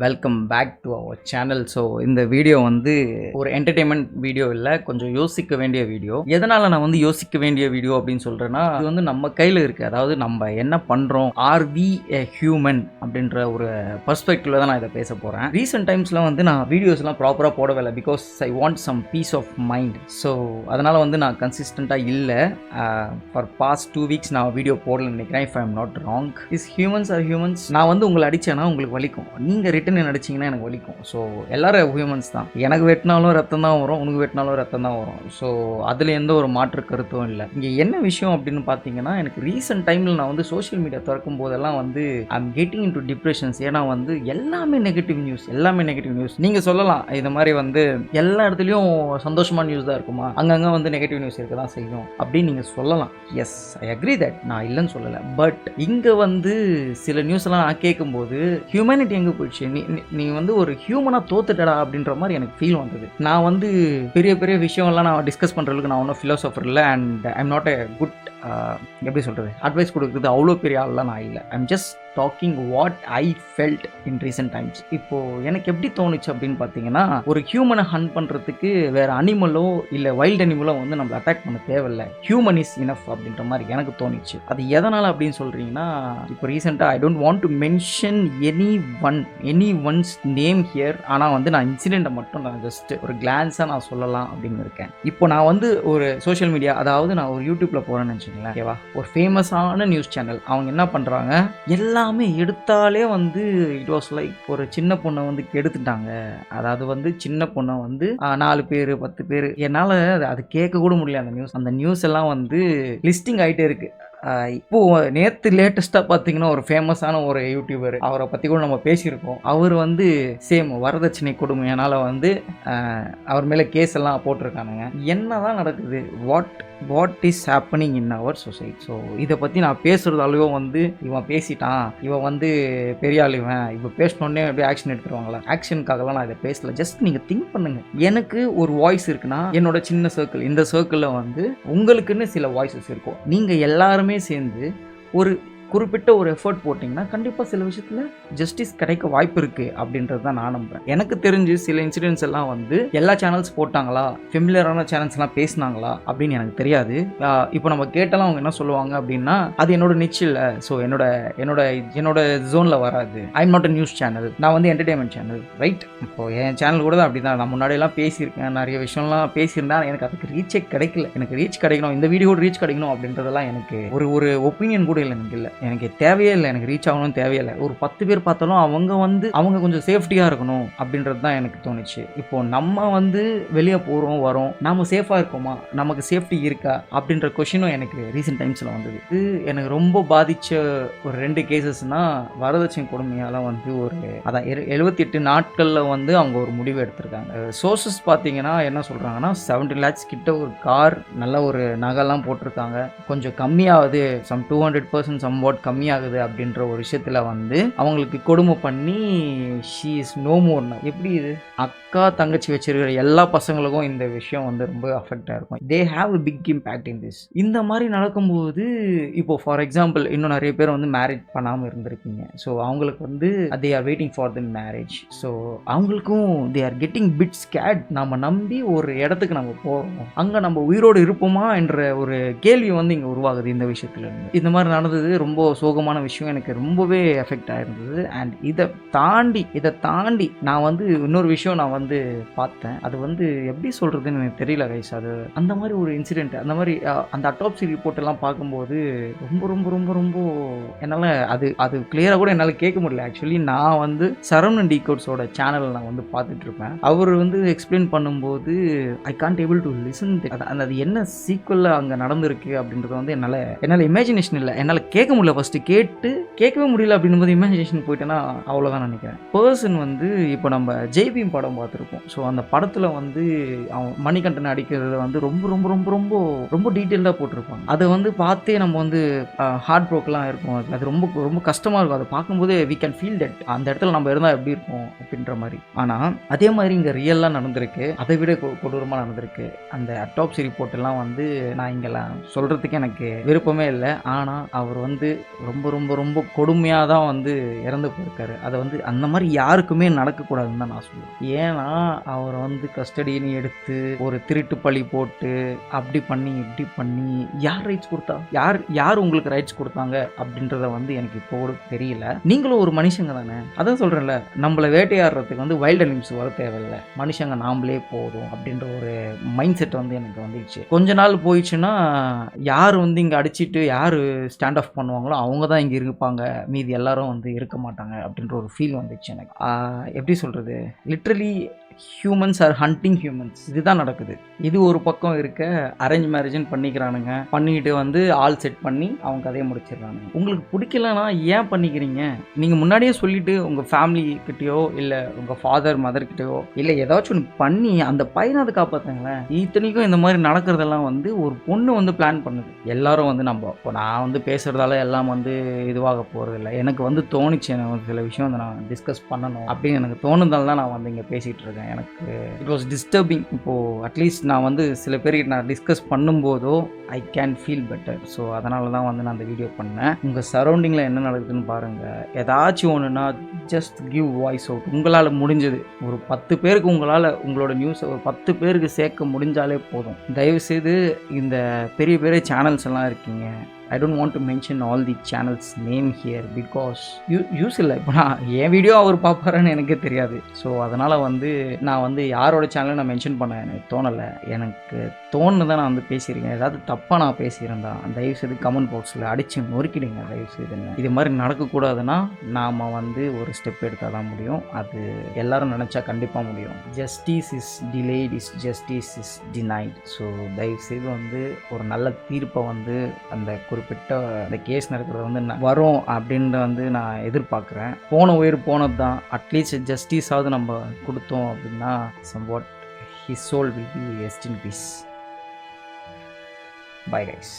Welcome back to our channel. So இந்த video வந்து ஒரு என்டர்டெயின்மெண்ட் வீடியோ இல்லை, கொஞ்சம் யோசிக்க வேண்டிய வீடியோ. எதனால் நான் வந்து யோசிக்க வேண்டிய வீடியோ அப்படின்னு சொல்கிறேன்னா, இது வந்து நம்ம கையில் இருக்குது. அதாவது நம்ம என்ன பண்ணுறோம், ஆர் வி எ ஹியூமன் அப்படின்ற ஒரு பர்ஸ்பெக்டிவ்ல தான் நான் இதை பேச போகிறேன். ரீசெண்ட் டைம்ஸில் வந்து நான் வீடியோஸ்லாம் ப்ராப்பராக போடவே இல்லை, because I want some peace of mind. So அதனால் வந்து நான் கன்சிஸ்டண்ட்டாக இல்லை. ஃபார் பாஸ்ட் 2 வீக்ஸ் நான் வீடியோ போடலன்னு நினைக்கிறேன், if I am not wrong. Is humans are humans. நான் வந்து உங்களை அடித்தேன்னா உங்களுக்கு வலிக்கும், நீங்கள் ரிட்டன் நடிச்சிங்கன்னா எனக்கு வலிக்கும். ஸோ எல்லாரும் ஹியூமன்ஸ் தான். எனக்கு வெட்டினாலும் ரத்தம் தான் வரும், உனக்கு வெட்டினாலும் ரத்தம் தான் வரும். ஸோ அதில் எந்த ஒரு மாற்று கருத்தும் இல்லை. இங்கே என்ன விஷயம் அப்படின்னு பார்த்தீங்கன்னா, எனக்கு ரீசெண்ட் டைமில் நான் வந்து சோஷியல் மீடியா திறக்கும் போதெல்லாம் வந்து I'm getting in to depressions. ஏன்னா வந்து எல்லாமே நெகட்டிவ் நியூஸ். நீங்கள் சொல்லலாம் இந்த மாதிரி வந்து எல்லா இடத்துலையும் சந்தோஷமான நியூஸ் தான் இருக்குமா, அங்கங்கே வந்து நெகட்டிவ் நியூஸ் இருக்க தான் செய்யும் அப்படின்னு நீங்கள் சொல்லலாம். எஸ், ஐ அக்ரி தட், நான் இல்லைன்னு சொல்லலை. பட் இங்கே வந்து சில நியூஸ் எல்லாம் நான் கேட்கும்போது ஹியூமனிட்டி எங்கே போயிடுச்சு, நீ வந்து ஒரு ஹியூமனாக தோத்துட்டடா அப்படின்ற மாதிரி எனக்கு ஃபீல் வந்தது. நான் வந்து பெரிய பெரிய விஷயம்லாம் நான் டிஸ்கஸ் பண்ணுறதுக்கு நான் ஒன்றும் ஃபிலோசஃபர் இல்லை, and I am not a good எப்படி சொல்கிறது, அட்வைஸ் கொடுக்குறது அவ்வளோ பெரிய ஆள்லாம் நான் இல்லை. I'm just talking what I felt in recent times. இப்போது எனக்கு எப்படி தோணுச்சு அப்படின்னு பார்த்தீங்கன்னா, ஒரு ஹியூமனை ஹண்ட் பண்ணுறதுக்கு வேறு அனிமலோ இல்லை வைல்டு அனிமலோ வந்து நம்ம அட்டாக் பண்ண தேவையில்லை, ஹியூமன் இஸ் இனஃப் அப்படின்ற மாதிரி எனக்கு தோணுச்சு. அது எதனால் அப்படின்னு சொல்கிறீங்கன்னா, இப்போ ரீசெண்டாக I don't want to mention any one's name here. ஆனால் வந்து நான் இன்சிடெண்ட்டை மட்டும் நான் ஜஸ்ட் ஒரு கிளான்ஸாக நான் சொல்லலாம் அப்படின்னு இருக்கேன். இப்போ நான் வந்து ஒரு சோஷியல் மீடியா, அதாவது நான் ஒரு யூடியூப்பில் போகிறேன்னு வச்சுக்கோங்களேன், ஓகேவா, ஒரு ஃபேமஸான நியூஸ் சேனல். அவங்க என்ன பண்ணுறாங்க, எல்லாமே எடுத்தாலே வந்து இட் வாஸ் லைக் ஒரு சின்ன பொண்ணை வந்து கெடுத்துட்டாங்க. அதாவது வந்து சின்ன பொண்ணை வந்து 4 பேர் 10 பேர், என்னால் அது கேட்க கூட முடியல. அந்த நியூஸ் எல்லாம் வந்து லிஸ்டிங் ஆகிட்டே இருக்கு. இப்போ நேற்று லேட்டஸ்ட்டாக பார்த்தீங்கன்னா, ஒரு ஃபேமஸான ஒரு யூடியூபர், அவரை பற்றி கூட நம்ம பேசியிருக்கோம். அவர் வந்து சேம் வரதட்சணை கொடுமையினால் வந்து அவர் மேலே கேஸ் எல்லாம் போட்டிருக்கானுங்க. என்ன தான் நடக்குது, what is happening in our society? So இதை பற்றி நான் பேசுகிறதாலேயோ வந்து இவன் பேசிட்டான், இவன் வந்து பெரிய ஆள், இவன் பேசினோடனே அப்படியே ஆக்ஷன் எடுத்துருவாங்களா? ஆக்ஷனுக்காகலாம் நான் இதை பேசல. ஜஸ்ட் நீங்கள் திங்க் பண்ணுங்க. எனக்கு ஒரு வாய்ஸ் இருக்குன்னா, என்னோட சின்ன சர்க்கிள், இந்த சர்க்கிளில் வந்து உங்களுக்குன்னு சில வாய்ஸஸ் இருக்கும். நீங்கள் எல்லாருமே சேர்ந்து ஒரு குறிப்பிட்ட ஒரு எஃபர்ட் போட்டிங்கன்னா கண்டிப்பாக சில விஷயத்தில் ஜஸ்டிஸ் கிடைக்க வாய்ப்பு இருக்குது அப்படின்றது தான் நான் நம்புகிறேன். எனக்கு தெரிஞ்சு சில இன்சிடென்ட்ஸ் எல்லாம் வந்து எல்லா சேனல்ஸ் போட்டாங்களா, ஃபெமிலியரான சேனல்ஸ்லாம் பேசினாங்களா அப்படின்னு எனக்கு தெரியாது. இப்போ நம்ம கேட்டாலும் அவங்க என்ன சொல்லுவாங்க அப்படின்னா, அது என்னோட நிச்சு இல்லை, ஸோ என்னோட ஜோனில் வராது, ஐ am not a news channel, நான் வந்து என்டர்டெயின்மெண்ட் சேனல், ரைட்? இப்போ என் சேனல் கூட தான் அப்படி தான். நான் முன்னாடியெல்லாம் பேசியிருக்கேன், நிறைய விஷயம்லாம் பேசியிருந்தேன். எனக்கு அதுக்கு ரீச்சே கிடைக்கல. எனக்கு ரீச் கிடைக்கணும், இந்த வீடியோட ரீச் கிடைக்கணும் அப்படின்றதெல்லாம் எனக்கு ஒரு ஒப்பீனியன் கூட இல்லை. எனக்கு தேவையே இல்லை, எனக்கு ரீச் ஆகணும்னு தேவையில்லை. ஒரு 10 பேர் பார்த்தாலும் அவங்க கொஞ்சம் சேஃப்டியாக இருக்கணும் அப்படின்றது தான் எனக்கு தோணுச்சு. இப்போ நம்ம வந்து வெளியே போகிறோம் வரோம், நம்ம சேஃபாக இருக்கோமா, நமக்கு சேஃப்டி இருக்கா அப்படின்ற கொஷினும் எனக்கு ரீசெண்ட் டைம்ஸில் வந்தது. இது எனக்கு ரொம்ப பாதித்த ஒரு 2 கேசஸ்னால், வரதட்சணை கொடுமையால் வந்து ஒரு 78 நாட்களில் வந்து அவங்க ஒரு முடிவு எடுத்திருக்காங்க. சோர்சஸ் பார்த்தீங்கன்னா என்ன சொல்கிறாங்கன்னா, 70 lakhs கிட்ட ஒரு கார், நல்ல ஒரு நகைலாம் போட்டிருக்காங்க, கொஞ்சம் கம்மியாகுது, சம் 200% சம்வாட் கம்மியாகுது அப்படின்ற ஒரு விஷயத்தில் வந்து அவங்களுக்கு கொடுமை பண்ணி ஷீ இஸ் நோ மோர். எப்படி இது? அக்கா தங்கச்சி வச்சிருக்கிற எல்லா பசங்களுக்கும் இந்த விஷயம் வந்து ரொம்ப அஃபெக்டாக இருக்கும். They have a big impact in this. இந்த மாதிரி நடக்கும்போது இப்போ ஃபார் எக்ஸாம்பிள் இன்னும் நிறைய பேர் வந்து மேரேஜ் பண்ணாமல் இருந்திருக்கீங்க. ஸோ அவங்களுக்கு வந்து they are waiting for the marriage. So அவங்களுக்கும் they are getting bit scared. நம்ம நம்பி ஒரு இடத்துக்கு நம்ம போகிறோம், அங்கே நம்ம உயிரோடு இருப்போமா என்ற ஒரு கேள்வி வந்து இங்கே உருவாகுது இந்த விஷயத்துல இருந்து. இந்த மாதிரி நடந்தது ரொம்ப சோகமான விஷயம், எனக்கு ரொம்பவே எஃபெக்ட் ஆயிருந்தது. அண்ட் இதை தாண்டி நான் வந்து இன்னொரு விஷயம் நான் வந்து பார்த்தேன். அது வந்து எப்படி சொல்கிறதுன்னு எனக்கு தெரியல கைஸ். அது அந்த மாதிரி ஒரு இன்சிடெண்ட், அந்த மாதிரி அந்த அட்டாப்சி ரிப்போர்ட் எல்லாம் பார்க்கும்போது ரொம்ப ரொம்ப ரொம்ப ரொம்ப என்னால் அது கிளியராக கூட என்னால் கேட்க முடியல. ஆக்சுவலி நான் வந்து சரவணன் டிகோட்ஸோட சேனல் நான் வந்து பார்த்துட்டு இருப்பேன். அவர் வந்து எக்ஸ்பிளைன் பண்ணும்போது I can't able to listen. அது என்ன சீக்வலில் அங்கே நடந்திருக்கு அப்படின்றது வந்து என்னால் இமேஜினேஷன் இல்லை, என்னால் கேட்க முடியல. ஃபஸ்ட்டு கேட்கவே முடியல அப்படின்னும் போது இமேஜினேஷன் போயிட்டேன்னா அவ்வளோதான் நினைக்கிறேன். பர்சன் வந்து இப்போ நம்ம ஜெய்பீம் படம் பார்த்துருப்போம். ஸோ அந்த படத்தில் வந்து அவன் மணிகண்டன் அடிக்கிறத வந்து ரொம்ப ரொம்ப ரொம்ப ரொம்ப ரொம்ப டீட்டெயில்டாக போட்டிருப்பாங்க. அதை வந்து பார்த்தே நம்ம வந்து ஹார்ட் ப்ரோக்கெலாம் இருக்கும். அது ரொம்ப ரொம்ப கஷ்டமாக இருக்கும். அதை பார்க்கும்போது வி கேன் ஃபீல் தட் அந்த இடத்துல நம்ம இருந்தால் எப்படி இருக்கும் அப்படின்ற மாதிரி. ஆனால் அதே மாதிரி இங்கே ரியலாக நடந்திருக்கு, அதை விட கொடூரமாக நடந்திருக்கு. அந்த அட்டாப்சி ரிப்போர்ட் எல்லாம் வந்து நான் இங்கெல்லாம் சொல்கிறதுக்கு எனக்கு விருப்பமே இல்லை. ஆனால் அவர் வந்து ரொம்ப ரொம்ப ரொம்ப கொடுமையாக தான் வந்து இறந்து போயிருக்காரு. அதை வந்து அந்த மாதிரி யாருக்குமே நடக்கக்கூடாதுன்னு தான் நான் சொல்லுவேன். ஏன்னா அவரை வந்து கஸ்டடின்னு எடுத்து ஒரு திருட்டு பழி போட்டு அப்படி பண்ணி இப்படி பண்ணி யார் ரைட்ஸ் கொடுத்தா, யார் உங்களுக்கு ரைட்ஸ் கொடுத்தாங்க அப்படின்றத வந்து எனக்கு இப்போ கூட தெரியல. நீங்களும் ஒரு மனுஷங்க தானே, அதான் சொல்கிறேன்ல, நம்மளை வேட்டையாடுறதுக்கு வந்து வைல்ட் அனிமல்ஸ் வர தேவையில்லை, மனுஷங்க நாமளே போதும் அப்படின்ற ஒரு மைண்ட் செட் வந்து எனக்கு வந்துடுச்சு. கொஞ்ச நாள் போயிடுச்சுன்னா யார் வந்து இங்கே அடிச்சுட்டு யார் ஸ்டாண்ட் ஆஃப் பண்ணுவாங்களோ அவங்க தான் இங்கே இருப்பாங்க, மீதி எல்லாரும் வந்து இருக்க மாட்டாங்க அப்படின்ற ஒரு ஃபீல் வந்துச்சு எனக்கு. எப்படி சொல்கிறது, literally humans are hunting humans. இதுதான் நடக்குது. இது ஒரு பக்கம் இருக்க, அரேஞ்ச் மேரேஜ்னு பண்ணிக்கிறானுங்க, பண்ணிட்டு வந்து ஆல் செட் பண்ணி அவங்க கதையை முடிச்சிடுறானுங்க. உங்களுக்கு பிடிக்கலன்னா ஏன் பண்ணிக்கிறீங்க? நீங்கள் முன்னாடியே சொல்லிவிட்டு உங்கள் ஃபேமிலி கிட்டேயோ இல்லை உங்கள் ஃபாதர் மதர் கிட்டேயோ இல்லை ஏதாச்சும் ஒன்று பண்ணி அந்த பையனை அதை காப்பாற்றுங்களேன். இத்தனைக்கும் இந்த மாதிரி நடக்கிறதெல்லாம் வந்து ஒரு பொண்ணு வந்து பிளான் பண்ணுது. எல்லாரும் வந்து நம்ம இப்போ நான் வந்து பேசுகிறதால எல்லாம் வந்து இதுவாக போகிறதில்ல. எனக்கு வந்து தோணுச்சு, எனக்கு சில விஷயம் வந்து நான் டிஸ்கஸ் பண்ணணும் அப்படின்னு எனக்கு தோணுதால் தான் நான் வந்து இங்கே பேசிகிட்டு இருக்கேன். எனக்கு இட் வாஸ் டிஸ்டர்பிங். இப்போது அட்லீஸ்ட் நான் வந்து சில பேருக்கு நான் டிஸ்கஸ் பண்ணும்போதோ I can feel better. So அதனால தான் வந்து நான் அந்த வீடியோ பண்ணேன். உங்கள் சரௌண்டிங்கில் என்ன நடக்குதுன்னு பாருங்கள். ஏதாச்சும் ஒன்றுனா ஜஸ்ட் கிவ் வாய்ஸ் அவுட். உங்களால் முடிஞ்சது ஒரு 10 பேருக்கு உங்களோட நியூஸை ஒரு 10 பேருக்கு சேர்க்க முடிஞ்சாலே போதும். தயவுசெய்து இந்த பெரிய பெரிய சேனல்ஸ் எல்லாம் இருக்கீங்க, I don't want to mention all the channels name here because use இல்லை. இப்போ நான் என் வீடியோ அவர் பார்ப்பாருன்னு எனக்கே தெரியாது. ஸோ அதனால் வந்து நான் வந்து யாரோட சேனலை நான் மென்ஷன் பண்ண எனக்கு தோணலை. எனக்கு தோணுன்னு தான் நான் வந்து பேசியிருக்கேன். ஏதாவது தப்பாக நான் பேசியிருந்தா தயவுசெய்து கமெண்ட் பாக்ஸில் அடித்து நொறுக்கிடுங்க தயவுசெய்துன்னு. இது மாதிரி நடக்கக்கூடாதுன்னா நாம் வந்து ஒரு ஸ்டெப் எடுத்தால் தான் முடியும். அது எல்லாரும் நினச்சா கண்டிப்பாக முடியும். Justice is delayed is justice is denied. So தயவுசெய்து வந்து ஒரு நல்ல தீர்ப்பை வந்து அந்த குறிப்பிட்ட அந்த கேஸ் நடக்கிறது வந்து வரும் அப்படின்னு வந்து நான் எதிர்பார்க்குறேன். போன உயிர் போனது தான். அட்லீஸ்ட் ஜஸ்டிஸாவது நம்ம கொடுத்தோம் அப்படின்னா somewhat his soul will be rest in peace. Bye guys.